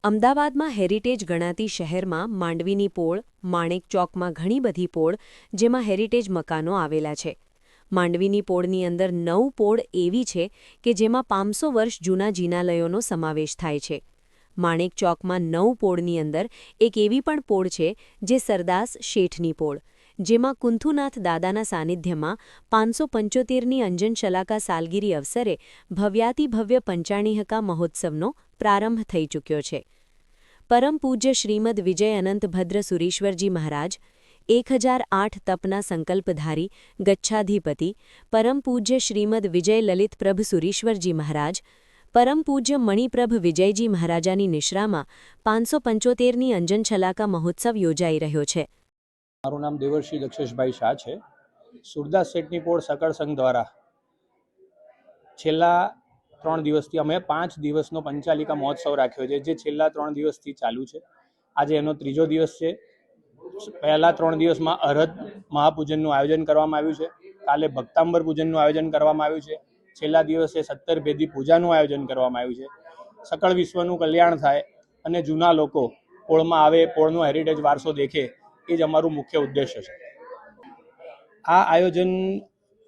અમદાવાદમાં હેરિટેજ ગણાતી શહેરમાં માંડવીની પોળ, માણેક ચોકમાં ઘણી બધી પોળ, જેમાં હેરિટેજ મકાનો આવેલા છે. માંડવીની પોળની અંદર 9 પોળ એવી છે કે જેમાં 500 વર્ષ જૂના જિનાલયોનો સમાવેશ થાય છે. માણેક ચોકમાં 9 પોળની અંદર એક એવી પણ પોળ છે જે સરદાસ શેઠની પોળ, જેમાં કુંથુનાથ દાદાના સાનિધ્યમાં 575ની અંજન શલાકા સાલગીરી અવસરે ભવ્યાતિભવ્ય પંચાણીહકા મહોત્સવનો પ્રારંભ થઈ ચૂક્યો છે. પરમ પૂજ્ય શ્રીમદ વિજય અનંત ભદ્ર સુરીશ્વરજી મહારાજ, 1008 તપના સંકલ્પધારી ગચ્છાધિપતિ, પરમ પૂજ્ય શ્રીમદ વિજય લલિત પ્રભ સુરીશ્વરજી મહારાજ, પરમ પૂજ્ય મણિપ્રભ વિજયજી મહારાજાની નિશ્રામાં 575ની અંજન છલાકા મહોત્સવ યોજાઈ રહ્યો છે. મારું નામ દેવર્ષિ દક્ષેશભાઈ શાહ છે. સુરદાસ શેઠની પોળ સકળ સંઘ દ્વારા છેલ્લા 3 દિવસથી અમે 5 દિવસનો પંચાલિકા મહોત્સવ રાખ્યો છે, જે છેલ્લા 3 દિવસથી ચાલુ છે. આજે એનો 3જો દિવસ છે. પહેલા 3 દિવસમાં અરહદ મહાપૂજનનું આયોજન કરવામાં આવ્યું છે. કાલે ભક્તાંબર પૂજનનું આયોજન કરવામાં આવ્યું છે. છેલ્લા દિવસે 17 ભેદી પૂજાનું આયોજન કરવામાં આવ્યું છે. સકળ વિશ્વનું કલ્યાણ થાય અને જૂના લોકો પોળમાં આવે, પોળનો હેરિટેજ વારસો દેખે, એ જ અમારું મુખ્ય ઉદ્દેશ્ય છે. આ આયોજન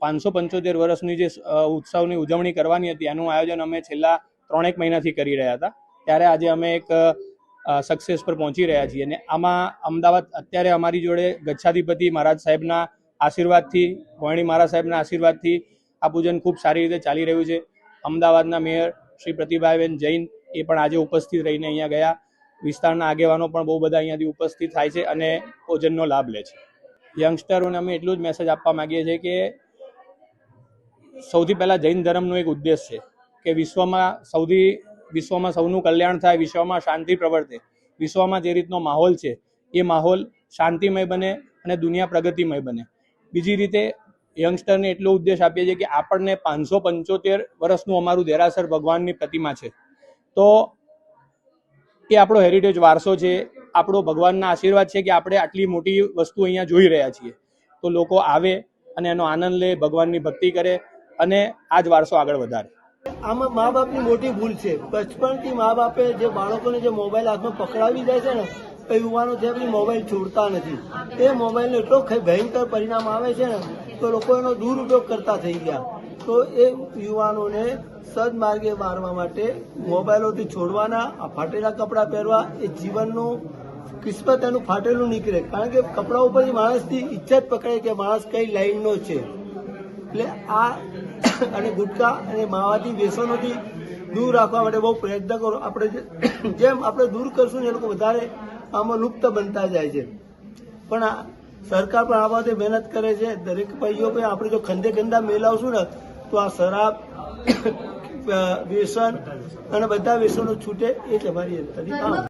575 વર્ષની જે ઉત્સવની ઉજવણી કરવાની હતી, એનું આયોજન અમે છેલ્લા 3-1 મહિનાથી કરી રહ્યા હતા. ત્યારે આજે અમે એક સક્સેસ પર પહોંચી રહ્યા છીએ. અને આમાં અમદાવાદ અત્યારે અમારી જોડે ગચ્છાધિપતિ મહારાજ સાહેબના આશીર્વાદથી, ગોયણી મહારાજ સાહેબના આશીર્વાદથી આ પૂજન ખૂબ સારી રીતે ચાલી રહ્યું છે. અમદાવાદના મેયર શ્રી પ્રતિભાબેન જૈન એ પણ આજે ઉપસ્થિત રહીને અહીંયા ગયા. વિસ્તારના આગેવાનો પણ બહુ બધા અહીંયાથી ઉપસ્થિત થાય છે અને ભોજનનો લાભ લે છે. યંગસ્ટરોને અમે એટલું જ મેસેજ આપવા માંગીએ છીએ કે સૌથી પહેલાં જૈન ધર્મનો એક ઉદ્દેશ છે કે વિશ્વમાં સૌનું કલ્યાણ થાય, વિશ્વમાં શાંતિ પ્રવર્તે. વિશ્વમાં જે રીતનો માહોલ છે એ માહોલ શાંતિમય બને અને દુનિયા પ્રગતિમય બને. બીજી રીતે યંગસ્ટરને એટલો ઉદ્દેશ આપીએ છીએ કે આપણને 575 વર્ષનું અમારું દેરાસર ભગવાનની પ્રતિમા છે, તો એ આપણો હેરિટેજ વારસો છે, આપણો ભગવાનના આશીર્વાદ છે કે આપણે આટલી મોટી વસ્તુ અહીંયા જોઈ રહ્યા છીએ. તો લોકો આવે અને એનો આનંદ લે, ભગવાનની ભક્તિ કરે અને આ જ વારસો આગળ વધારે. આમાં મા બાપની મોટી ભૂલ છે. બચપણથી મા બાપે જે બાળકોને જે મોબાઈલ હાથમાં પકડાવી દે છે ને, એ યુવાનો છે આપણી મોબાઈલ છોડતા નથી. એ મોબાઈલનો એટલો ભયંકર પરિણામ આવે છે ને, તો લોકો એનો દુરુપયોગ કરતા થઈ ગયા. તો એ યુવાનોને સદમાર્ગે વારવા માટે મોબાઈલોથી છોડવાના, આ ફાટેલા કપડાં પહેરવા, એ જીવનનું કિસ્મત એનું ફાટેલું નીકળે. કારણ કે કપડા ઉપરથી માણસની ઇજ્જત પકડે કે માણસ કઈ લાઈનનો છે. એટલે આ અને ગુટકા અને માવાથી વ્યસનોથી દૂર રાખવા માટે બહુ પ્રયત્ન કરો. આપણે જેમ આપણે દૂર કરશું ને એ લોકો વધારે આમાં લુપ્ત બનતા જાય છે. પણ આ સરકાર પણ આ બાબતે મહેનત કરે છે. દરેક ભાઈઓ પણ આપણે જો ખંડે ખંડા મેલાવશું ને, તો આ શરાબ, વ્યસન અને બધા વ્યસનો છૂટે. એ જ અમારી